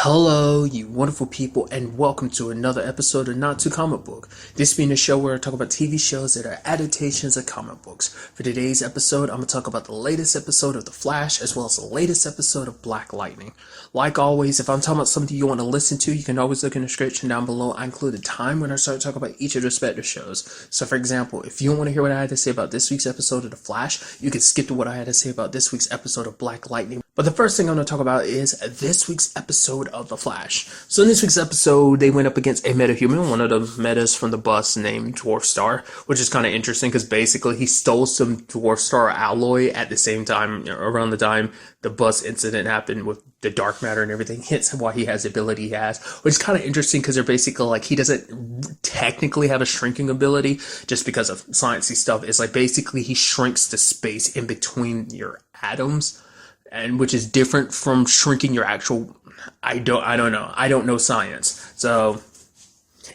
Hello, you wonderful people, and welcome to another episode of Not Too Comic Book. This being a show where I talk about TV shows that are adaptations of comic books. For today's episode, I'm going to talk about the latest episode of The Flash, as well as the latest episode of Black Lightning. Like always, if I'm talking about something you want to listen to, you can always look in the description down below. I include the time when I start talking about each of the respective shows. So for example, if you don't want to hear what I had to say about this week's episode of The Flash, you can skip to what I had to say about this week's episode of Black Lightning. But the first thing I'm going to talk about is this week's episode of The Flash. So in this week's episode, they went up against a metahuman, one of the metas from the bus named Dwarf Star, which is kind of interesting because basically he stole some Dwarf Star alloy at the same time, around the time the bus incident happened with the dark matter and everything. Hence why he has the ability he has, which is kind of interesting because they're basically like, he doesn't technically have a shrinking ability just because of sciencey stuff. It's like basically he shrinks the space in between your atoms. And which is different from shrinking your actual, I don't know science. So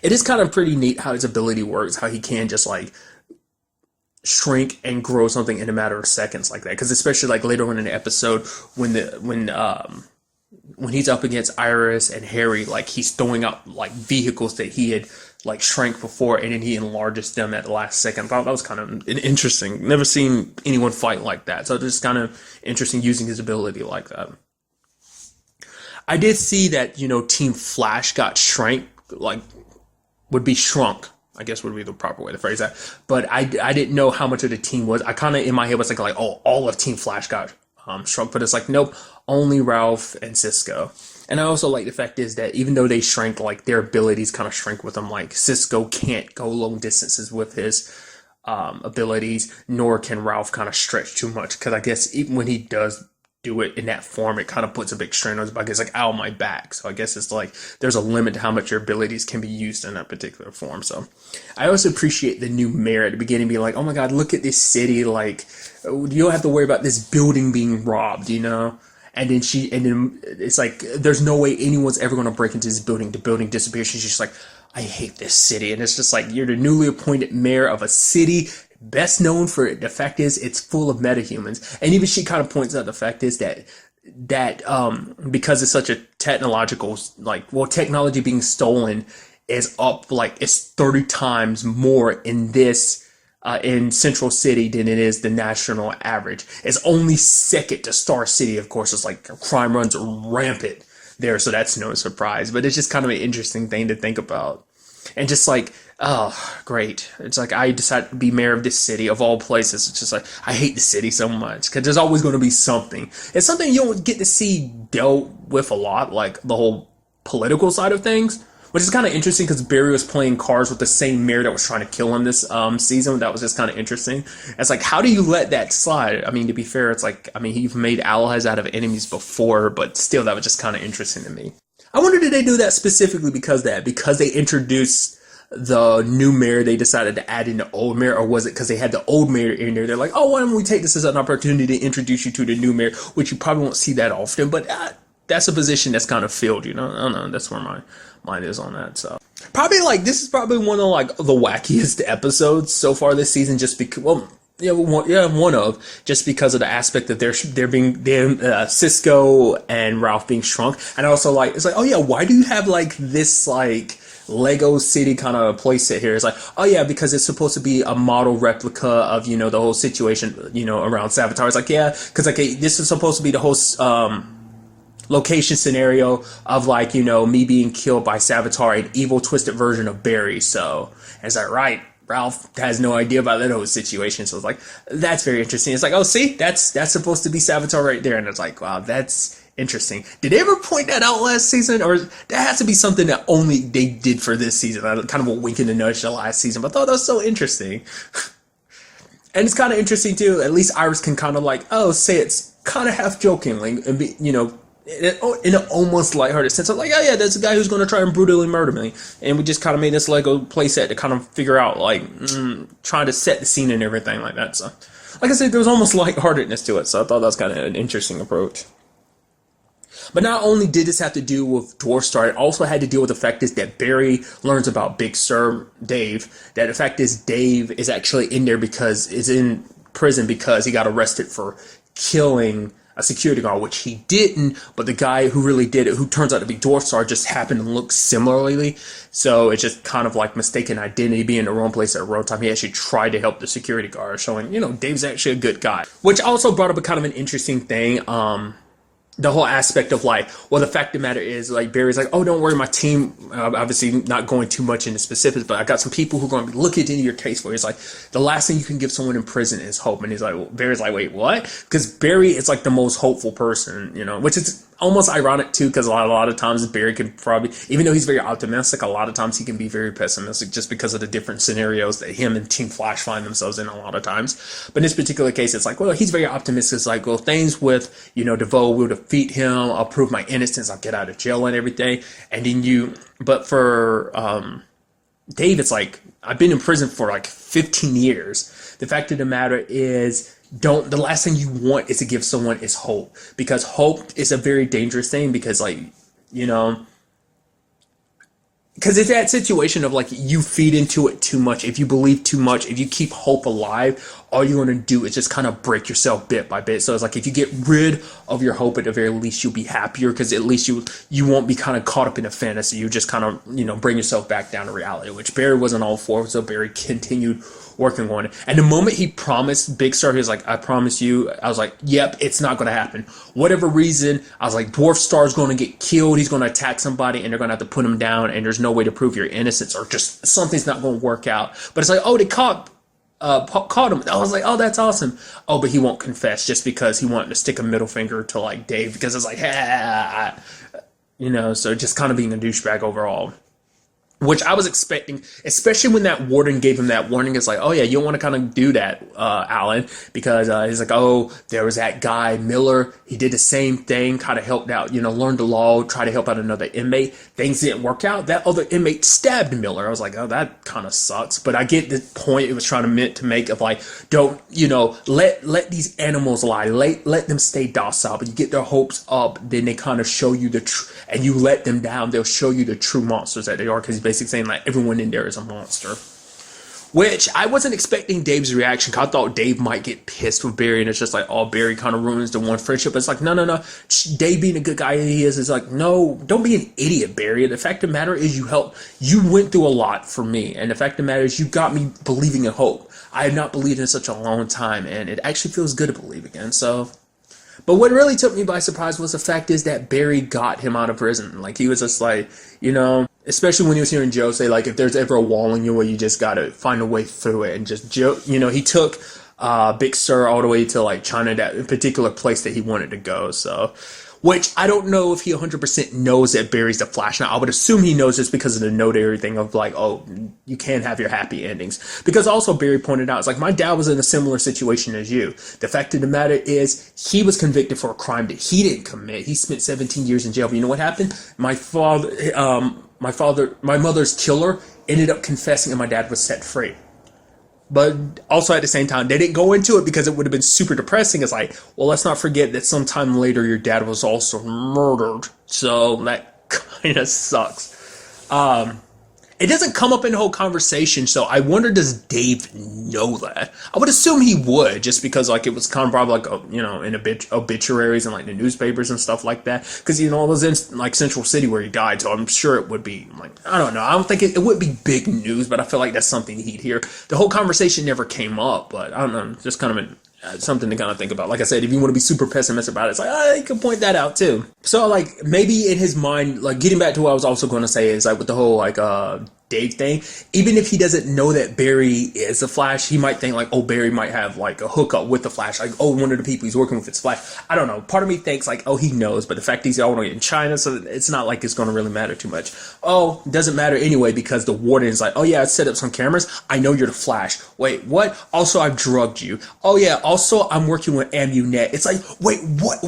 it is kind of pretty neat how his ability works, how he can just like shrink and grow something in a matter of seconds like that. Because especially like later on in the episode when he's up against Iris and Harry, like he's throwing out like vehicles that he had like shrank before, and then he enlarges them at the last second. I thought that was kind of interesting. Never seen anyone fight like that. So it's just kind of interesting using his ability like that. I did see that, Team Flash got shrunk, would be shrunk, I guess would be the proper way to phrase that. But I didn't know how much of the team was. I kind of, in my head, was like, oh, all of Team Flash got shrunk. But it's like, nope, only Ralph and Cisco. And I also like the fact is that even though they shrank, like their abilities kind of shrink with them. Like Cisco can't go long distances with his abilities, nor can Ralph kind of stretch too much. Because I guess even when he does do it in that form, it kind of puts a big strain on his back. It's like, ow, my back. So I guess it's like there's a limit to how much your abilities can be used in that particular form. So I also appreciate the new mayor at the beginning being like, oh my God, look at this city. Like you don't have to worry about this building being robbed, And then it's like, there's no way anyone's ever going to break into this building. The building disappears. She's just like, I hate this city. And it's just like, you're the newly appointed mayor of a city best known for the fact is it's full of metahumans. And even she kind of points out the fact is that because it's such a technological, technology being stolen is up, it's 30 times more in this in Central City than it is the national average. It's only second to Star City, of course. It's like crime runs rampant there, so that's no surprise. But it's just kind of an interesting thing to think about. And just like, oh, great. It's like I decided to be mayor of this city, of all places. It's just like, I hate the city so much because there's always going to be something. It's something you don't get to see dealt with a lot, like the whole political side of things. Which is kind of interesting because Barry was playing cards with the same mayor that was trying to kill him this season. That was just kind of interesting. It's like, how do you let that slide? I mean, to be fair, it's like, he's made allies out of enemies before, but still, that was just kind of interesting to me. I wonder, did they do that specifically because they introduced the new mayor, they decided to add in the old mayor, or was it because they had the old mayor in there? They're like, oh, why don't we take this as an opportunity to introduce you to the new mayor, which you probably won't see that often, but that's a position that's kind of filled, I don't know, that's where my mind is on that. So probably this is probably one of the wackiest episodes so far this season, just because one of just because of the aspect that they're being Cisco and Ralph being shrunk. And also it's like, oh yeah, why do you have this Lego City kind of place set here? It's like, oh yeah, because it's supposed to be a model replica of the whole situation around Savitar. It's like, yeah, because this is supposed to be the whole location scenario of me being killed by Savitar, an evil twisted version of Barry. So it's like, right, Ralph has no idea about that whole situation. So it's like, that's very interesting. It's like, oh, see, that's supposed to be Savitar right there. And it's like, wow, that's interesting. Did they ever point that out last season? Or that has to be something that only they did for this season? Kind of a wink in the nudge to last season, but I thought that was so interesting. And it's kind of interesting too, at least Iris can kind of say it's kind of half jokingly and be, in an almost lighthearted sense of oh yeah, there's a guy who's going to try and brutally murder me, and we just kind of made this Lego playset to kind of figure out trying to set the scene and everything like that. So like I said, there was almost lightheartedness to it, so I thought that was kind of an interesting approach. But not only did this have to do with Dwarf Star, it also had to deal with the fact is that Barry learns about Big Sir Dave, that the fact is Dave is actually in there because is in prison because he got arrested for killing a security guard, which he didn't, but the guy who really did it, who turns out to be Dwarf Star, just happened to look similarly. So it's just kind of like mistaken identity, being in the wrong place at the wrong time. He actually tried to help the security guard, showing, Dave's actually a good guy. Which also brought up a kind of an interesting thing. The whole aspect of like, well, the fact of the matter is, like, Barry's like, oh, don't worry, my team, obviously not going too much into specifics, but I got some people who are going to be looking into your case for you. It's like, the last thing you can give someone in prison is hope. And he's like, well, Barry's like, wait, what? Because Barry is like the most hopeful person, which is almost ironic too, because a lot of times Barry can probably, even though he's very optimistic, a lot of times he can be very pessimistic just because of the different scenarios that him and Team Flash find themselves in a lot of times. But in this particular case, it's like, well, he's very optimistic. It's like, well, things with, DeVoe will defeat him. I'll prove my innocence. I'll get out of jail and everything. And then but for Dave, it's like, I've been in prison for like 15 years. The fact of the matter is, the last thing you want is to give someone is hope, because hope is a very dangerous thing, because because it's that situation of like, you feed into it too much. If you believe too much, if you keep hope alive, all you're going to do is just kind of break yourself bit by bit. So it's like, if you get rid of your hope, at the very least you'll be happier, because at least you won't be kind of caught up in a fantasy. You just kind of bring yourself back down to reality, which Barry wasn't all for. So Barry continued working on it. And the moment he promised Big Star, he was like, I promise you. I was like, yep, it's not going to happen. Whatever reason, I was like, Dwarf Star's going to get killed. He's going to attack somebody and they're going to have to put him down. And there's no way to prove your innocence, or just something's not going to work out. But it's like, oh, they caught him. I was like, oh, that's awesome. Oh, but he won't confess just because he wanted to stick a middle finger to like Dave, because it's like, so just kind of being a douchebag overall. Which I was expecting, especially when that warden gave him that warning. It's like, oh yeah, you don't want to kind of do that, Alan, because he's like, oh, there was that guy, Miller. He did the same thing, kind of helped out, learned the law, tried to help out another inmate. Things didn't work out. That other inmate stabbed Miller. I was like, oh, that kind of sucks. But I get the point it was trying to make of like, don't, let these animals lie. Let them stay docile. But you get their hopes up, then they kind of show you and you let them down, they'll show you the true monsters that they are, because he's basically saying like everyone in there is a monster. Which I wasn't expecting Dave's reaction, because I thought Dave might get pissed with Barry, and it's just like, oh, Barry kind of ruins the one friendship. But it's like, no. Dave being a good guy he is like, no, don't be an idiot, Barry. The fact of the matter is, you went through a lot for me, and the fact of the matter is, you got me believing in hope. I have not believed in such a long time, and it actually feels good to believe again. So, but what really took me by surprise was the fact is that Barry got him out of prison. Like, he was just like, especially when he was hearing Joe say, like, if there's ever a wall in your way, you just gotta find a way through it. And just Joe, he took Big Sur all the way to like China, that particular place that he wanted to go. So, which I don't know if he 100% knows that Barry's the Flash. Now, I would assume he knows this because of the notary thing of like, oh, you can't have your happy endings. Because also Barry pointed out, it's like, my dad was in a similar situation as you. The fact of the matter is, he was convicted for a crime that he didn't commit. He spent 17 years in jail. But you know what happened? My mother's killer ended up confessing, and my dad was set free. But also at the same time, they didn't go into it because it would have been super depressing. It's like, well, let's not forget that sometime later your dad was also murdered. So that kind of sucks. It doesn't come up in the whole conversation, so I wonder, does Dave know that? I would assume he would, just because like it was kind of probably like, in obituaries and like the newspapers and stuff like that. Because, it was in like Central City where he died, so I'm sure it would be like, I don't know. I don't think it would be big news, but I feel like that's something he'd hear. The whole conversation never came up, but I don't know, just kind of something to kind of think about. Like I said, if you want to be super pessimistic about it, it's like, you can point that out too. So like, maybe in his mind, like getting back to what I was also going to say is like with the whole like Dave thing, even if he doesn't know that Barry is the Flash, he might think like, oh, Barry might have like a hookup with the Flash, like, oh, one of the people he's working with is Flash. I don't know. Part of me thinks like, oh, he knows, but the fact he's all the way in China, so it's not like it's going to really matter too much. Oh, it doesn't matter anyway, because the warden is like, oh yeah, I set up some cameras. I know you're the Flash. Wait, what? Also, I've drugged you. Oh yeah, also I'm working with Amunet. It's like, wait, what?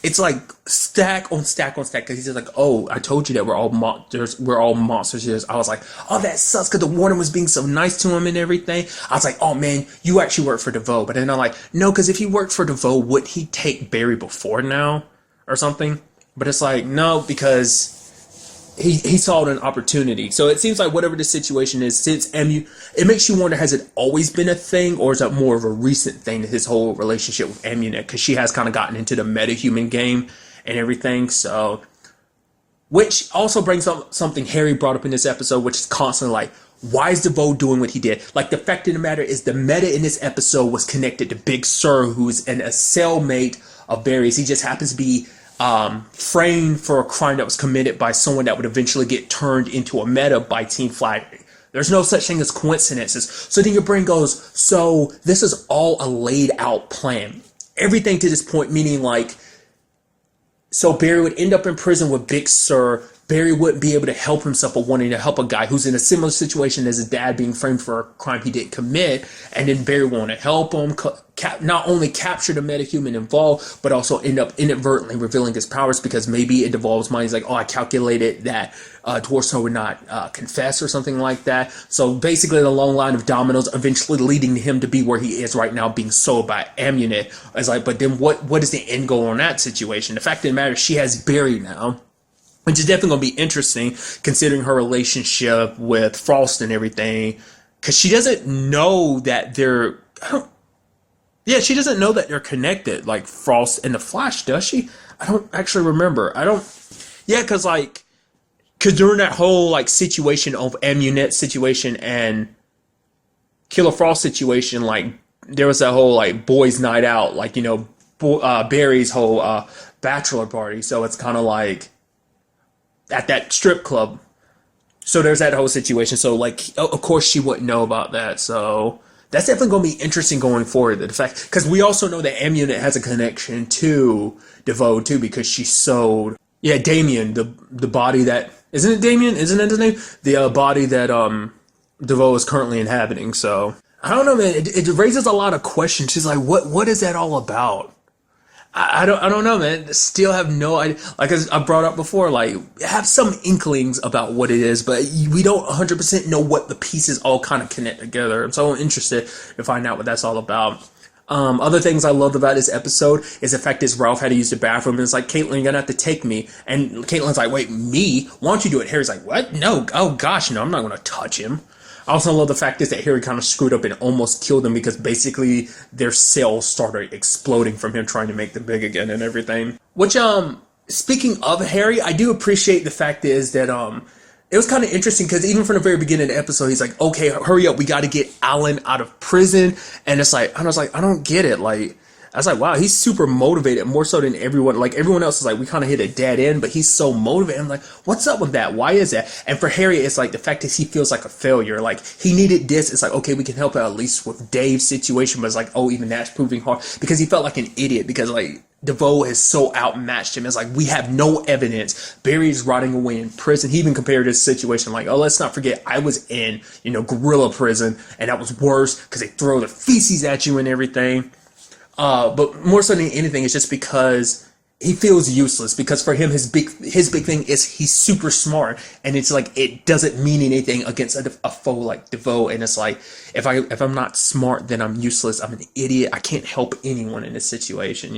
It's like stack on stack on stack, because he's just like, oh, I told you that we're all monsters here. I was like, oh, that sucks, because the warden was being so nice to him and everything. I was like, oh man, you actually work for DeVoe. But then I'm like, no, because if he worked for DeVoe, would he take Barry before now or something? But it's like, no, because he saw an opportunity. So it seems like whatever the situation is, since MU, it makes you wonder, has it always been a thing, or is that more of a recent thing, his whole relationship with Amunet? Because she has kind of gotten into the metahuman game and everything. So, which also brings up something Harry brought up in this episode, which is constantly like, why is DeVoe doing what he did? Like, the fact of the matter is, the meta in this episode was connected to Big Sur, who's a cellmate of Barry's. He just happens to be framed for a crime that was committed by someone that would eventually get turned into a meta by Team Flag. There's no such thing as coincidences. So then your brain goes, so this is all a laid out plan. Everything to this point, meaning like, so Barry would end up in prison with Big Sur. Barry wouldn't be able to help himself or wanting to help a guy who's in a similar situation as his dad being framed for a crime he didn't commit. And then Barry want to help him not only capture the metahuman involved, but also end up inadvertently revealing his powers, because maybe it devolves mind. He's like, oh, I calculated that Torso would not confess or something like that. So basically the long line of dominoes eventually leading him to be where he is right now, being sold by Amunet. It's like, but then what is the end goal on that situation? The fact of the matter is, she has Barry now, which is definitely going to be interesting considering her relationship with Frost and everything, because she doesn't know that she doesn't know that they're connected, like Frost and the Flash, does she? I don't actually remember. Because during that whole like situation of Amunet situation and Killer Frost situation, like there was that whole like boys' night out, like, you know, Barry's whole bachelor party. So it's kind of like at that strip club. So there's that whole situation. So like, of course she wouldn't know about that. So that's definitely going to be interesting going forward. The fact, because we also know that Amunet has a connection to DeVoe too, because she sold, Damien, the body that, isn't it Damien? Isn't that his name? The body that DeVoe is currently inhabiting. So I don't know, man. It raises a lot of questions. She's like, what is that all about? I don't know, man. Still have no idea. Like I brought up before, like, have some inklings about what it is, but we don't 100% know what the pieces all kind of connect together. I'm so interested to find out what that's all about. Other things I loved about this episode is the fact that Ralph had to use the bathroom, and it's like, Caitlin, you're gonna have to take me. And Caitlin's like, wait, me? Why don't you do it? Harry's like, what? No. Oh gosh, no, I'm not gonna touch him. I also love the fact is that Harry kind of screwed up and almost killed him, because basically their cells started exploding from him trying to make them big again and everything. Which, speaking of Harry, I do appreciate the fact is that, it was kind of interesting because even from the very beginning of the episode, he's like, okay, hurry up. We got to get Alan out of prison. And it's like, I was like, I don't get it. Like, I was like, wow, he's super motivated, more so than everyone. Like, everyone else is like, we kind of hit a dead end, but he's so motivated. I'm like, what's up with that? Why is that? And for Harry, it's like the fact is he feels like a failure. Like, he needed this. It's like, okay, we can help out at least with Dave's situation, but it's like, oh, even that's proving hard, because he felt like an idiot, because like DeVoe has so outmatched him. It's like, we have no evidence. Barry's rotting away in prison. He even compared his situation like, oh, let's not forget, I was in, gorilla prison, and that was worse because they throw the feces at you and everything. But more so than anything, it's just because he feels useless, because for him, his big thing is he's super smart, and it's like, it doesn't mean anything against a foe like DeVoe. And it's like, if I'm not smart, then I'm useless. I'm an idiot. I can't help anyone in this situation,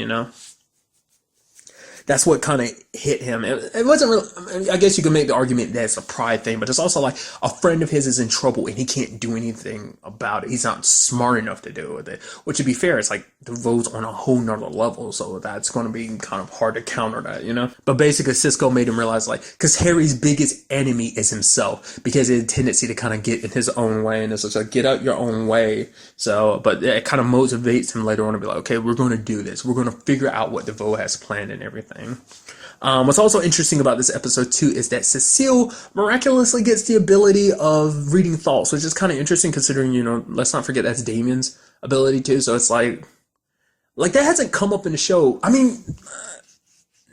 That's what kind of hit him. It wasn't really, I guess you could make the argument that it's a pride thing, but it's also like a friend of his is in trouble and he can't do anything about it. He's not smart enough to do with it. Which, to be fair, it's like DeVoe's on a whole nother level, so that's going to be kind of hard to counter that, But basically, Cisco made him realize, like, because Harry's biggest enemy is himself, because he had a tendency to kind of get in his own way, and it's just like, get out your own way. So, but it kind of motivates him later on to be like, okay, we're going to do this. We're going to figure out what DeVoe has planned and everything. What's also interesting about this episode too is that Cecile miraculously gets the ability of reading thoughts, which is kind of interesting considering, let's not forget that's Damien's ability too. So it's like that hasn't come up in the show. I mean,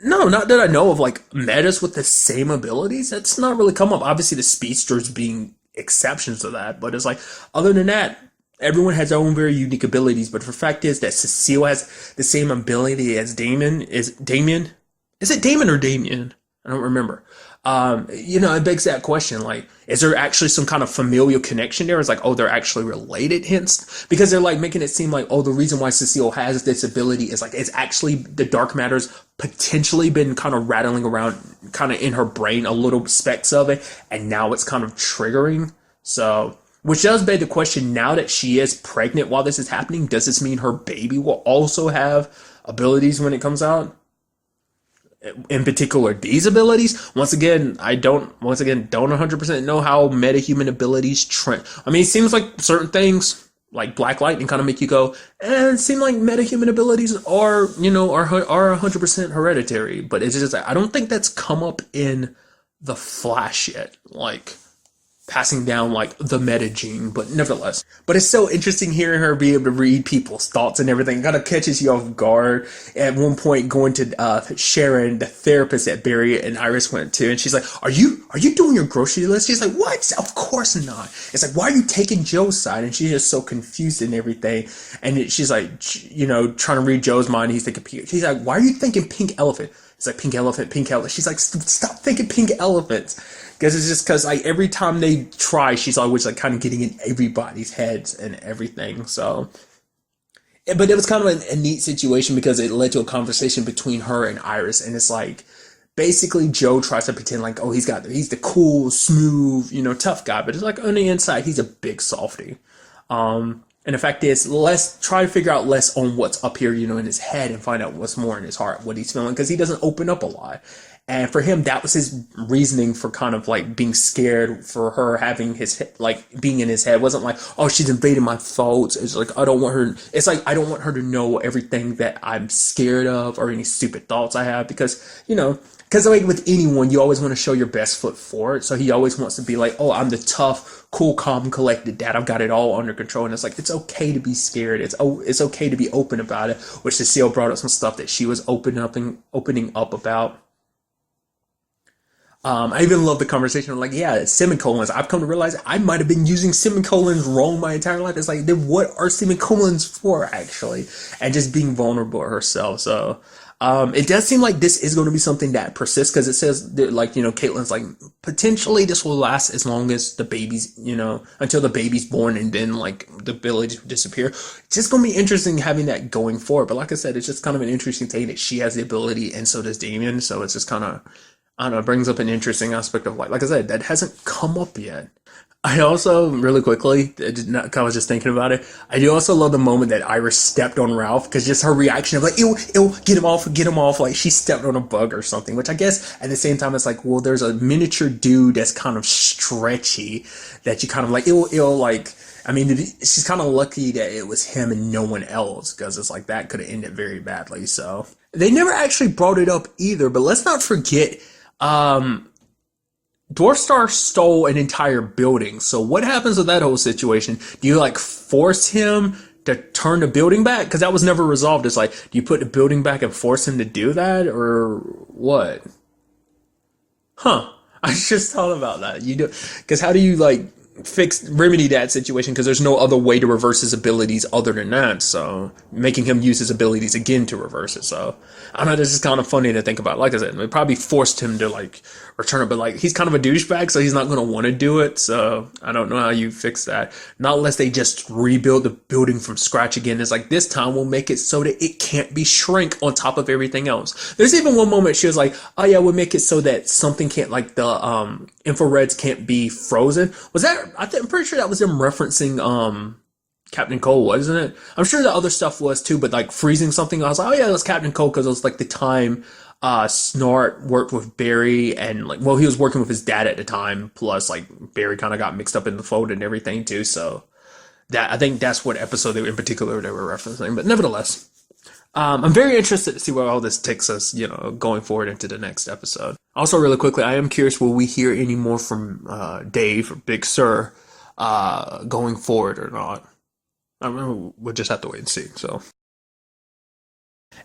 no, not that I know of, like, metas with the same abilities. That's not really come up. Obviously the speedsters being exceptions to that, but it's like, other than that, everyone has their own very unique abilities. But the fact is that Cecile has the same ability as Damien. Is it Damon or Damien? I don't remember. It begs that question, like, is there actually some kind of familial connection there? It's like, oh, they're actually related, hence? Because they're like making it seem like, oh, the reason why Cecile has this ability is like, it's actually the dark matter's potentially been kind of rattling around kind of in her brain, a little specks of it, and now it's kind of triggering. So, which does beg the question, now that she is pregnant while this is happening, does this mean her baby will also have abilities when it comes out? In particular, these abilities. Once again, don't 100% know how metahuman abilities trend. I mean, it seems like certain things like Black Lightning kind of make you go, it seems like metahuman abilities are 100% hereditary. But it's just, I don't think that's come up in the Flash yet. Like, passing down like the meta gene, but nevertheless. But it's so interesting hearing her be able to read people's thoughts and everything. Kind of catches you off guard. At one point, going to Sharon, the therapist that Barry and Iris went to, and she's like, "Are you doing your grocery list?" She's like, "What? Of course not." It's like, "Why are you taking Joe's side?" And she's just so confused and everything. And she's like, trying to read Joe's mind. He's thinking, she's like, "Why are you thinking pink elephant?" It's like, pink elephant, pink elephant. She's like, "Stop thinking pink elephants." Because it's just because like every time they try, she's always like kind of getting in everybody's heads and everything. So, but it was kind of a neat situation because it led to a conversation between her and Iris, and it's like basically Joe tries to pretend like, oh, he's the cool, smooth, tough guy, but it's like on the inside he's a big softy. And the fact is, try to figure out less on what's up here, in his head, and find out what's more in his heart, what he's feeling, because he doesn't open up a lot. And for him, that was his reasoning for kind of like being scared for her having being in his head. It wasn't like, oh, she's invading my thoughts. It's like, I don't want her to know everything that I'm scared of or any stupid thoughts I have, because like with anyone, you always want to show your best foot forward. So he always wants to be like, oh, I'm the tough, cool, calm, collected dad. I've got it all under control. And it's like, it's okay to be scared. It's okay to be open about it, which Cecile brought up some stuff that she was opening up about. I even love the conversation of like, yeah, semicolons. I've come to realize I might have been using semicolons wrong my entire life. It's like, then what are semicolons for, actually? And just being vulnerable herself. So, it does seem like this is going to be something that persists, because it says that, like, Caitlin's like, potentially this will last as long as the baby's, until the baby's born, and then like the abilities disappear. It's just going to be interesting having that going forward. But like I said, it's just kind of an interesting thing that she has the ability and so does Damien. So it's just kind of, I don't know, it brings up an interesting aspect of like I said, that hasn't come up yet. I also, really quickly, I was just thinking about it, I do also love the moment that Iris stepped on Ralph, because just her reaction of like, ew, get him off, like she stepped on a bug or something, which I guess at the same time it's like, well, there's a miniature dude that's kind of stretchy that you kind of like, like, I mean, she's kind of lucky that it was him and no one else, because it's like that could have ended very badly. So they never actually brought it up either, but let's not forget, Dwarfstar stole an entire building. So what happens with that whole situation? Do you like force him to turn the building back? Because that was never resolved. It's like, do you put the building back and force him to do that, or what? Huh. I just thought about that. You do, because how do you like remedy that situation, because there's no other way to reverse his abilities other than that, so making him use his abilities again to reverse it. So I don't know, this is kind of funny to think about. Like I said, they probably forced him to like return it, but like he's kind of a douchebag, so he's not going to want to do it. So I don't know how you fix that, not unless they just rebuild the building from scratch again. It's like, this time we'll make it so that it can't be Shrink on top of everything else. There's even one moment she was like, oh yeah, we'll make it so that something can't, like the infrareds can't be frozen. Was that, I'm pretty sure that was them referencing Captain Cole, wasn't it? I'm sure the other stuff was too, but like freezing something, I was like, oh yeah, that's Captain Cole, because it was like the time Snart worked with Barry, and like, well, he was working with his dad at the time, plus like Barry kind of got mixed up in the fold and everything too. So that, I think that's what episode in particular they were referencing. But nevertheless, I'm very interested to see where all this takes us, going forward into the next episode. Also, really quickly, I am curious, will we hear any more from Dave or Big Sur going forward or not? I mean, we'll just have to wait and see. So.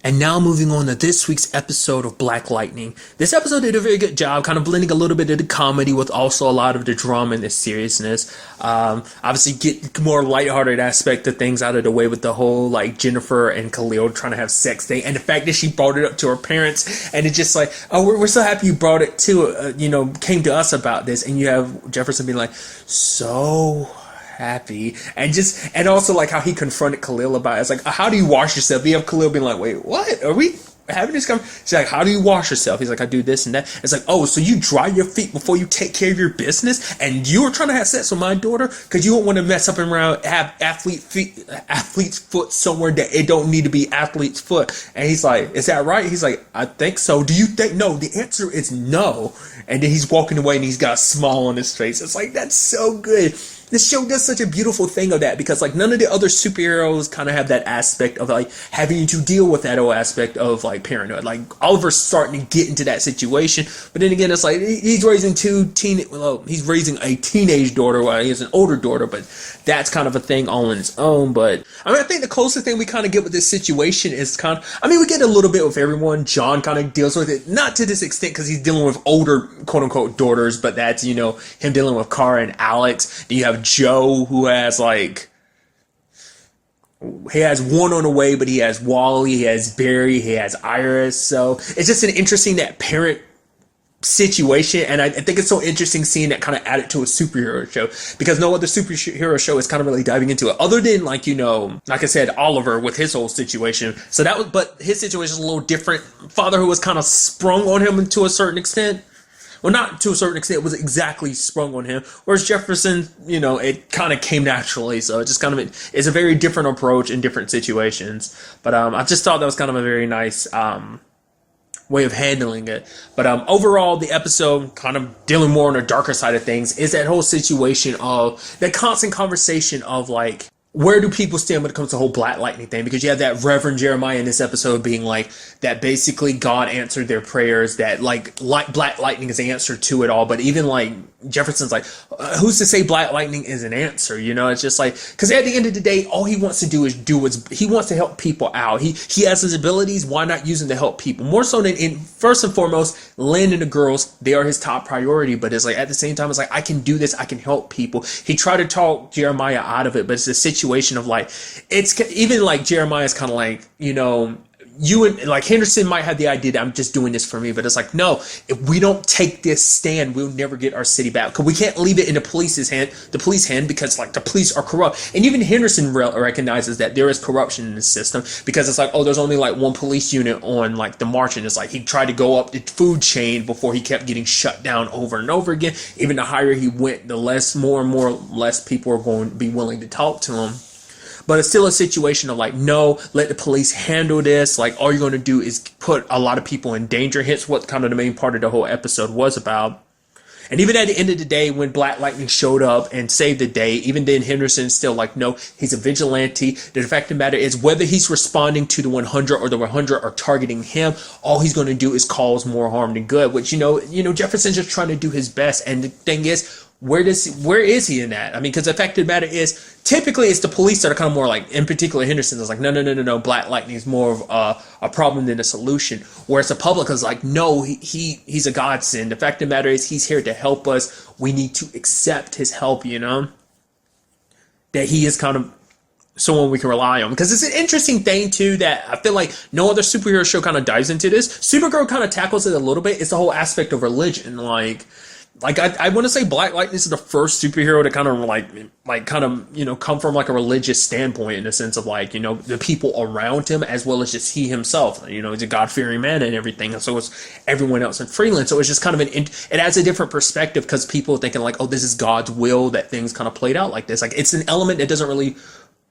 And now moving on to this week's episode of Black Lightning. This episode did a very good job, kind of blending a little bit of the comedy with also a lot of the drama and the seriousness. Obviously get more lighthearted aspect of things out of the way with the whole like Jennifer and Khalil trying to have sex thing, and the fact that she brought it up to her parents, and it's just like, oh, we're so happy you brought it to, came to us about this, and you have Jefferson being like, so happy, and also like how he confronted Khalil about it. It's like, how do you wash yourself? You have Khalil being like, wait, what? Are we having this conversation. She's like, how do you wash yourself? He's like, I do this and that. It's like, oh, so you dry your feet before you take care of your business, and you were trying to have sex with my daughter because you don't want to mess up and around, have athlete's foot somewhere that it don't need to be athlete's foot. And he's like, is that right? He's like, I think so. Do you think? No, the answer is no. And then he's walking away and he's got a smile on his face. It's like, that's so good. This show does such a beautiful thing of that, because like none of the other superheroes kind of have that aspect of like having to deal with that whole aspect of like parenthood. Like Oliver's starting to get into that situation, but then again, it's like he's raising he's raising a teenage daughter while he has an older daughter, but that's kind of a thing all on its own. But I mean, I think the closest thing we kind of get with this situation is we get a little bit with everyone. John kind of deals with it, not to this extent because he's dealing with older quote unquote daughters, but that's, you know, him dealing with Kara and Alex. Then you have Joe, who has he has one on the way, but he has Wally, he has Barry, he has Iris. So it's just an interesting that parent situation, and I think it's so interesting seeing that kind of added to a superhero show, because no other superhero show is kind of really diving into it, other than like, you know, like I said, Oliver with his whole situation. So that was, but his situation is a little different. Fatherhood was kind of sprung on him to a certain extent. Well, not to a certain extent, it was exactly sprung on him. Whereas Jefferson, you know, it kind of came naturally. So it just kind of is a very different approach in different situations. But I just thought that was kind of a very nice way of handling it. But overall, the episode kind of dealing more on the darker side of things is that whole situation of that constant conversation of like, where do people stand when it comes to the whole Black Lightning thing? Because you have that Reverend Jeremiah in this episode being like, that basically God answered their prayers, that like Black Lightning is the answer to it all. But even like Jefferson's like, who's to say Black Lightning is an answer? You know, it's just like, because at the end of the day, all he wants to do is he wants to help people out. He has his abilities. Why not use them to help people? More so than first and foremost, Lynn and the girls, they are his top priority. But it's like, at the same time, it's like, I can do this. I can help people. He tried to talk Jeremiah out of it, but it's a situation of like, it's even like Jeremiah's kind of like, you know, you and like Henderson might have the idea that I'm just doing this for me, but it's like, no, if we don't take this stand, we'll never get our city back, because we can't leave it in the police hand, because like the police are corrupt. And even Henderson recognizes that there is corruption in the system, because it's like, oh, there's only like one police unit on like the march, and it's like he tried to go up the food chain before he kept getting shut down over and over again. Even the higher he went, the less people are going to be willing to talk to him. But it's still a situation of like, no, let the police handle this. Like, all you're going to do is put a lot of people in danger. Hence what kind of the main part of the whole episode was about. And even at the end of the day, when Black Lightning showed up and saved the day, even then Henderson's still like, no, he's a vigilante. The fact of the matter is, whether he's responding to the 100 or the 100 are targeting him, all he's going to do is cause more harm than good. Which, you know, Jefferson's just trying to do his best. And the thing is, where is he in that? I mean, because the fact of the matter is, typically it's the police that are kind of more like, in particular Henderson is like, no, Black Lightning is more of a problem than a solution. Whereas the public is like, no, he's a godsend. The fact of the matter is, he's here to help us. We need to accept his help, you know? That he is kind of someone we can rely on. Because it's an interesting thing too, that I feel like no other superhero show kind of dives into this. Supergirl kind of tackles it a little bit. It's the whole aspect of religion. Like I want to say Black Lightning is the first superhero to kind of you know, come from like a religious standpoint, in the sense of like, you know, the people around him as well as just he himself. You know, he's a God-fearing man and everything, and so is everyone else in Freeland. So it's just kind of it adds a different perspective, because people are thinking like, oh, this is God's will that things kind of played out like this. Like, it's an element that doesn't really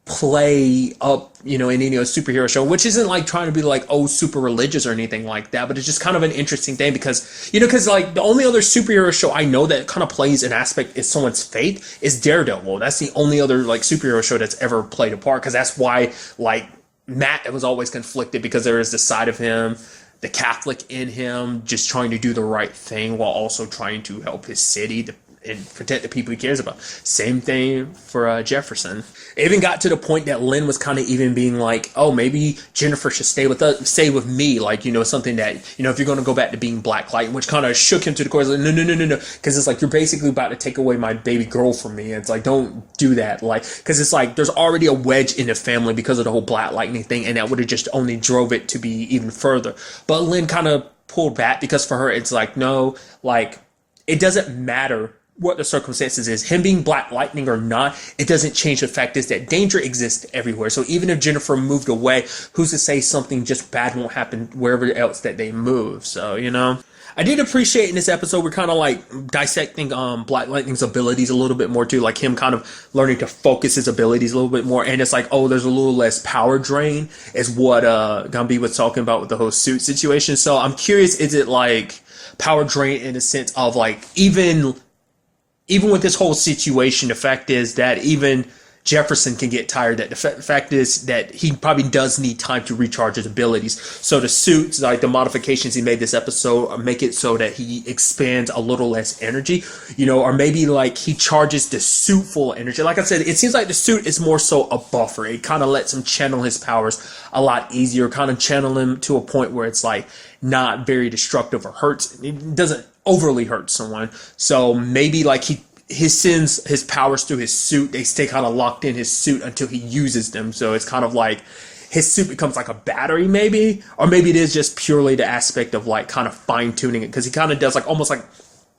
play up, you know, in any other superhero show, which isn't like trying to be like, oh, super religious or anything like that, but it's just kind of an interesting thing, because, you know, because like the only other superhero show I know that kind of plays an aspect is someone's faith is Daredevil. That's the only other like superhero show that's ever played a part, because that's why like Matt was always conflicted, because there is the side of him, the Catholic in him, just trying to do the right thing while also trying to help his city and protect the people he cares about. Same thing for Jefferson. It even got to the point that Lynn was kind of even being like, oh, maybe Jennifer should stay with me. Like, you know, something that, you know, if you're going to go back to being Black Light, which kind of shook him to the core. Like, no. Because it's like, you're basically about to take away my baby girl from me. It's like, don't do that. Like, because it's like, there's already a wedge in the family because of the whole Black Lightning thing. And that would have just only drove it to be even further. But Lynn kind of pulled back, because for her, it's like, no, like, it doesn't matter what the circumstances is. Him being Black Lightning or not, it doesn't change the fact is that danger exists everywhere. So even if Jennifer moved away, who's to say something just bad won't happen wherever else that they move? So, you know. I did appreciate in this episode, we're kind of like dissecting Black Lightning's abilities a little bit more too, like him kind of learning to focus his abilities a little bit more. And it's like, oh, there's a little less power drain is what Gumby was talking about with the whole suit situation. So I'm curious, is it like power drain in the sense of like even with this whole situation, the fact is that even Jefferson can get tired. That the fact is that he probably does need time to recharge his abilities. So the suits, like the modifications he made this episode, make it so that he expands a little less energy, you know, or maybe like he charges the suit full of energy. Like I said, it seems like the suit is more so a buffer. It kind of lets him channel his powers a lot easier, kind of channel him to a point where it's like not very destructive or hurts. It doesn't overly hurt someone. So maybe like his powers through his suit, they stay kind of locked in his suit until he uses them. So it's kind of like his suit becomes like a battery maybe, or maybe it is just purely the aspect of like kind of fine tuning it, because he kind of does like almost like,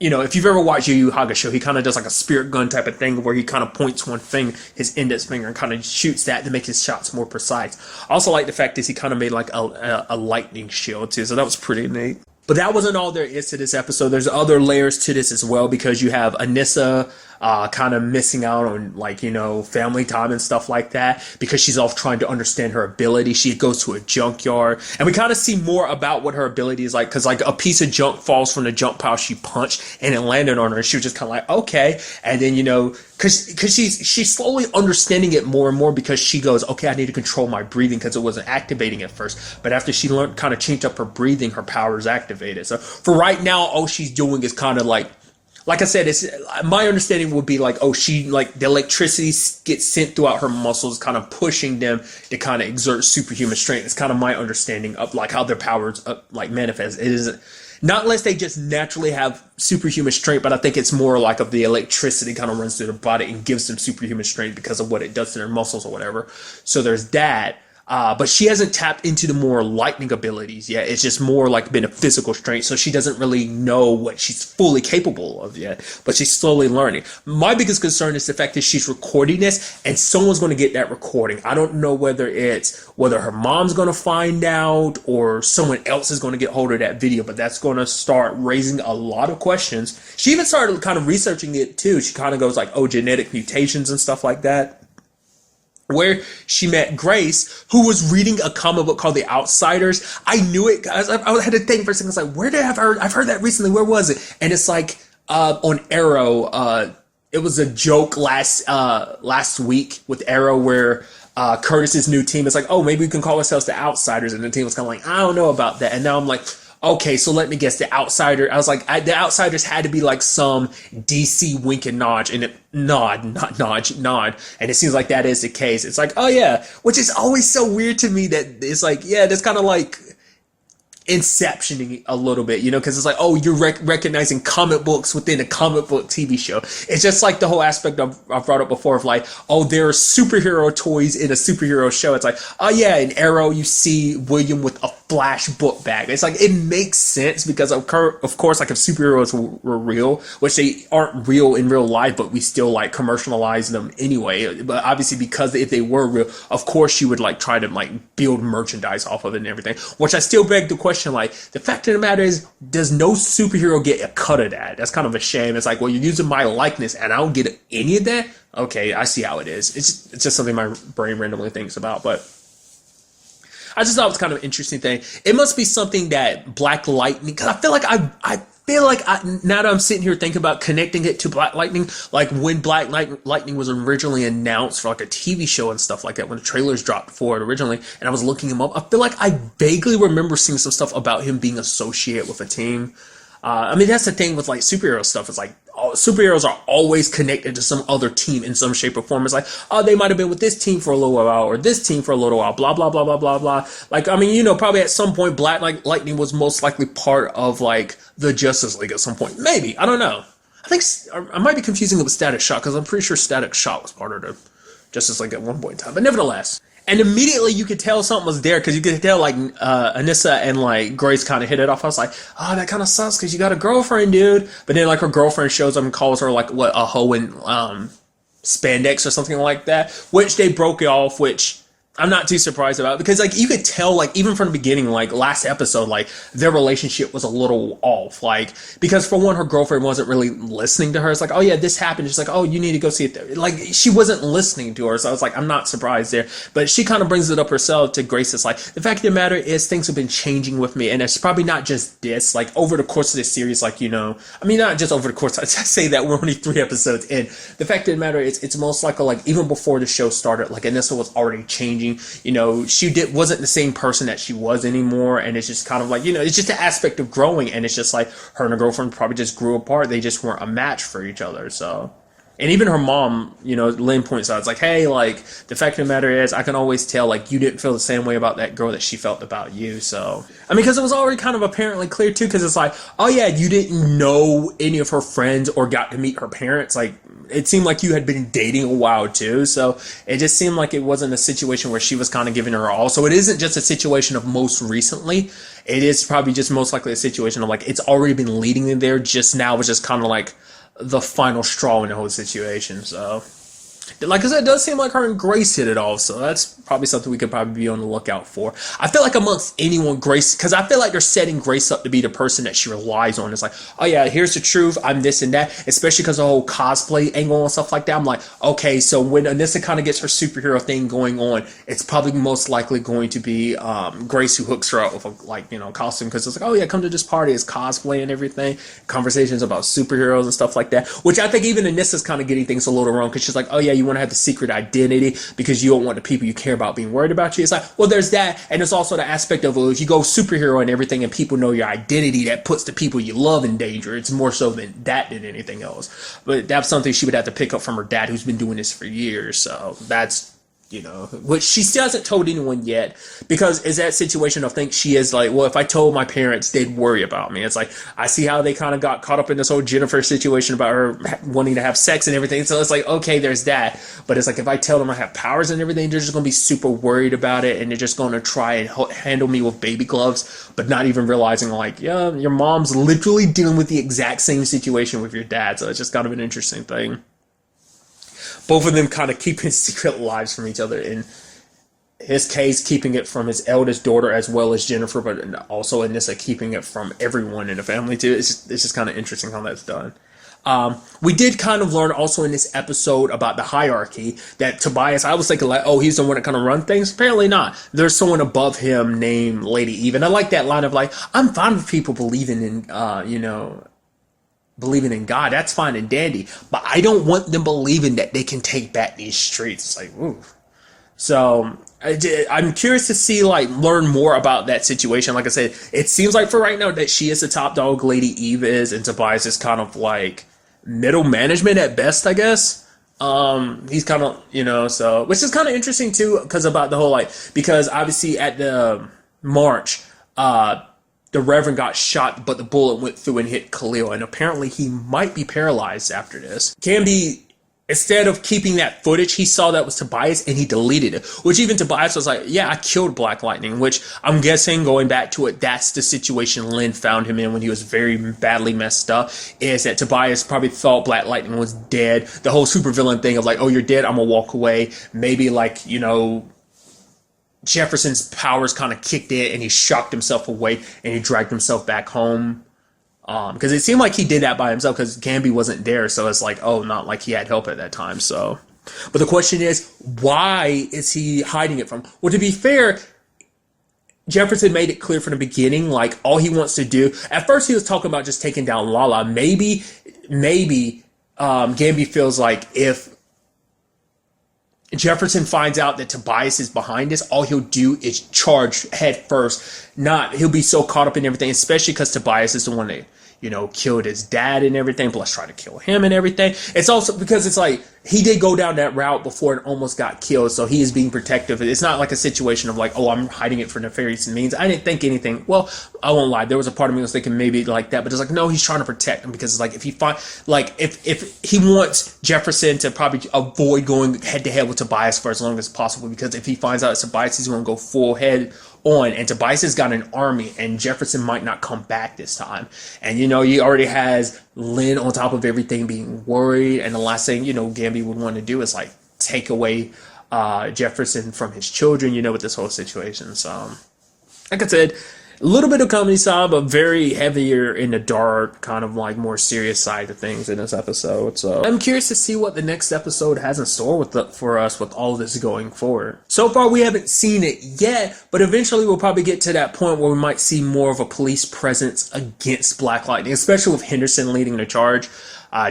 you know, if you've ever watched Yu Yu Hakusho, he kind of does like a spirit gun type of thing where he kind of points one finger, his index finger, and kind of shoots that to make his shots more precise. I also like the fact is he kind of made like a lightning shield too, so that was pretty neat. But that wasn't all there is to this episode. There's other layers to this as well, because you have Anissa kind of missing out on, like, you know, family time and stuff like that, because she's off trying to understand her ability. She goes to a junkyard, and we kind of see more about what her ability is like, because like a piece of junk falls from the junk pile she punched, and it landed on her, and she was just kind of like, okay. And then, you know, because she's slowly understanding it more and more, because she goes, okay, I need to control my breathing, because it wasn't activating at first. But after she learned, kind of changed up her breathing, her power is activated. So for right now, all she's doing is kind of like I said, it's my understanding would be like, oh, she like the electricity gets sent throughout her muscles, kind of pushing them to kind of exert superhuman strength. It's kind of my understanding of like how their powers like manifest. It isn't not unless they just naturally have superhuman strength, but I think it's more like of the electricity kind of runs through their body and gives them superhuman strength because of what it does to their muscles or whatever. So there's that. But she hasn't tapped into the more lightning abilities yet. It's just more like been a physical strength. So she doesn't really know what she's fully capable of yet, but she's slowly learning. My biggest concern is the fact that she's recording this and someone's going to get that recording. I don't know whether her mom's going to find out or someone else is going to get hold of that video, but that's going to start raising a lot of questions. She even started kind of researching it too. She kind of goes like, oh, genetic mutations and stuff like that, where she met Grace, who was reading a comic book called The Outsiders. I knew it, guys. I had to think for a second. I was like, where did I have heard? I've heard that recently. Where was it? And it's like on Arrow. It was a joke last week with Arrow where Curtis's new team is like, oh, maybe we can call ourselves The Outsiders. And the team was kind of like, I don't know about that. And now I'm like, okay, so let me guess, The Outsider. I was like, The Outsiders had to be like some DC wink and nod, and nod. And it seems like that is the case. It's like, oh yeah, which is always so weird to me that it's like, yeah, that's kind of like inceptioning a little bit, you know, because it's like, oh, you're recognizing comic books within a comic book TV show. It's just like the whole aspect I've brought up before of like, oh, there are superhero toys in a superhero show. It's like, oh yeah, in Arrow you see William with a Flash book bag. It's like, it makes sense because of course, like if superheroes were real, which they aren't real in real life, but we still like commercialize them anyway. But obviously, because if they were real, of course you would like try to like build merchandise off of it and everything. Which I still beg the question, like, the fact of the matter is, does no superhero get a cut of that? That's kind of a shame. It's like, well, you're using my likeness and I don't get any of that? Okay, I see how it is. It's just something my brain randomly thinks about, but I just thought it was kind of an interesting thing. It must be something that Black Lightning, because I feel like now that I'm sitting here thinking about connecting it to Black Lightning, like when Black Lightning was originally announced for like a TV show and stuff like that, when the trailers dropped for it originally, and I was looking him up, I feel like I vaguely remember seeing some stuff about him being associated with a team. I mean, that's the thing with like superhero stuff. It's like superheroes are always connected to some other team in some shape or form. It's like, oh, they might have been with this team for a little while or this team for a little while, blah, blah, blah, blah, blah, blah. Like, I mean, you know, probably at some point, Black Lightning was most likely part of like the Justice League at some point. Maybe. I don't know. I think I might be confusing it with Static Shock because I'm pretty sure Static Shock was part of the Justice League at one point in time. But nevertheless, And immediately you could tell something was there because you could tell like Anissa and like Grace kind of hit it off. I was like, oh, that kind of sucks because you got a girlfriend, dude. But then like her girlfriend shows up and calls her like what, a hoe in spandex or something like that, which they broke it off, which I'm not too surprised about because like you could tell like even from the beginning, like last episode, like their relationship was a little off, like because for one, her girlfriend wasn't really listening to her. It's like, oh yeah, this happened. She's like, oh, you need to go see it. Like she wasn't listening to her, so I was like, I'm not surprised there. But she kind of brings it up herself to Grace. It's like the fact of the matter is things have been changing with me, and it's probably not just this. Like over the course of this series, like I mean, not just over the course. I say that we're only 3 episodes in. The fact of the matter is, it's most likely like even before the show started, like Anissa was already changing. She wasn't the same person that she was anymore, and it's just kind of like it's just an aspect of growing, and it's just like her and her girlfriend probably just grew apart. They just weren't a match for each other. So, and even her mom, Lynn points out, it's like, hey, like the fact of the matter is, I can always tell like you didn't feel the same way about that girl that she felt about you. So, I mean, because it was already kind of apparently clear too, because it's like, oh yeah, you didn't know any of her friends or got to meet her parents, like. It seemed like you had been dating a while too, so it just seemed like it wasn't a situation where she was kind of giving her all. So it isn't just a situation of most recently. It is probably just most likely a situation of like it's already been leading in there. Just now was just kind of like the final straw in the whole situation. So, like I said, it does seem like her and Grace hit it off, so that's probably something we could probably be on the lookout for. I feel like amongst anyone, Grace, because I feel like they're setting Grace up to be the person that she relies on. It's like, oh yeah, here's the truth, I'm this and that, especially because the whole cosplay angle and stuff like that. I'm like, okay, so when Anissa kind of gets her superhero thing going on, it's probably most likely going to be Grace who hooks her up with a costume, because it's like, oh yeah, come to this party, it's cosplay and everything, conversations about superheroes and stuff like that, which I think even Anissa's kind of getting things a little wrong, because she's like, oh yeah, you want to have the secret identity because you don't want the people you care about being worried about you. It's like, well, there's that, and there's also the aspect of, well, if you go superhero and everything and people know your identity, that puts the people you love in danger. It's more so than anything else. But that's something she would have to pick up from her dad, who's been doing this for years. So that's which she still hasn't told anyone yet, because is that situation of think she is like, well, if I told my parents, they'd worry about me. It's like, I see how they kind of got caught up in this whole Jennifer situation about her wanting to have sex and everything. So it's like, okay, there's that. But it's like, if I tell them I have powers and everything, they're just going to be super worried about it. And they're just going to try and handle me with baby gloves, but not even realizing like, yeah, your mom's literally dealing with the exact same situation with your dad. So it's just kind of an interesting thing. Both of them kind of keeping secret lives from each other. In his case, keeping it from his eldest daughter as well as Jennifer, but also Anissa keeping it from everyone in the family too. It's just kind of interesting how that's done. We did kind of learn also in this episode about the hierarchy that Tobias, I was thinking like, oh, he's the one that kind of run things. Apparently not. There's someone above him named Lady Eve. And I like that line of like, I'm fine with people believing in, believing in God, that's fine and dandy, but I don't want them believing that they can take back these streets. It's like, ooh. So I'm curious to learn more about that situation. Like I said, it seems like for right now that she is the top dog, Lady Eve is, and Tobias is kind of like middle management at best, I guess. He's kind of, so, which is kind of interesting too, because about the whole, because obviously at the march, the Reverend got shot, but the bullet went through and hit Khalil, and apparently he might be paralyzed after this. Canby, instead of keeping that footage, he saw that was Tobias and he deleted it, which even Tobias was like, yeah, I killed Black Lightning, which I'm guessing, going back to it, that's the situation Lynn found him in when he was very badly messed up, is that Tobias probably thought Black Lightning was dead. The whole supervillain thing of like, oh, you're dead, I'm gonna walk away. Maybe Jefferson's powers kind of kicked in and he shocked himself away and he dragged himself back home. Because it seemed like he did that by himself because Gamby wasn't there. So it's like, oh, not like he had help at that time. So, but the question is, why is he hiding it from? Well, to be fair, Jefferson made it clear from the beginning, like all he wants to do. At first he was talking about just taking down Lala. Maybe Gamby feels like if Jefferson finds out that Tobias is behind this, all he'll do is charge head first. He'll be so caught up in everything, especially because Tobias is the one that, killed his dad and everything, plus try to kill him and everything. It's also because it's like, he did go down that route before and almost got killed, so he is being protective. It's not like a situation of like, oh, I'm hiding it for nefarious means. I didn't think anything. Well, I won't lie. There was a part of me that was thinking maybe like that, but it's like, no, he's trying to protect him because it's like if he find like if he wants Jefferson to probably avoid going head to head with Tobias for as long as possible, because if he finds out it's Tobias, he's going to go full head on, and Tobias has got an army, and Jefferson might not come back this time. And you know, he already has Lynn on top of everything being worried, and the last thing, you know, Gamby would want to do is like take away Jefferson from his children, you know, with this whole situation. So like I said, a little bit of comedy side, but very heavier in the dark, kind of like more serious side of things in this episode. So I'm curious to see what the next episode has in store for us with all of this going forward. So far, we haven't seen it yet, but eventually we'll probably get to that point where we might see more of a police presence against Black Lightning, especially with Henderson leading the charge.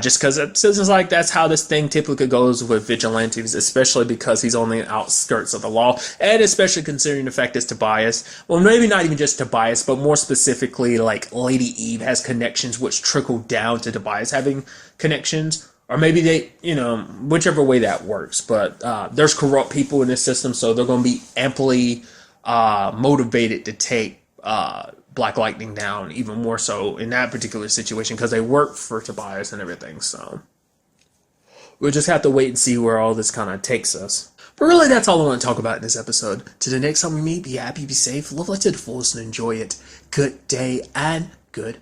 Just because it seems like that's how this thing typically goes with vigilantes, especially because he's on the outskirts of the law, and especially considering the fact that Tobias, well, maybe not even just Tobias, but more specifically, like Lady Eve has connections which trickle down to Tobias having connections, or maybe they, you know, whichever way that works. But there's corrupt people in this system, so they're going to be amply motivated to take Black Lightning down, even more so in that particular situation because they work for Tobias and everything. So we'll just have to wait and see where all this kind of takes us. But really, that's all I want to talk about in this episode. To the next time we meet, be happy, be safe, live life to the fullest, and enjoy it. Good day and good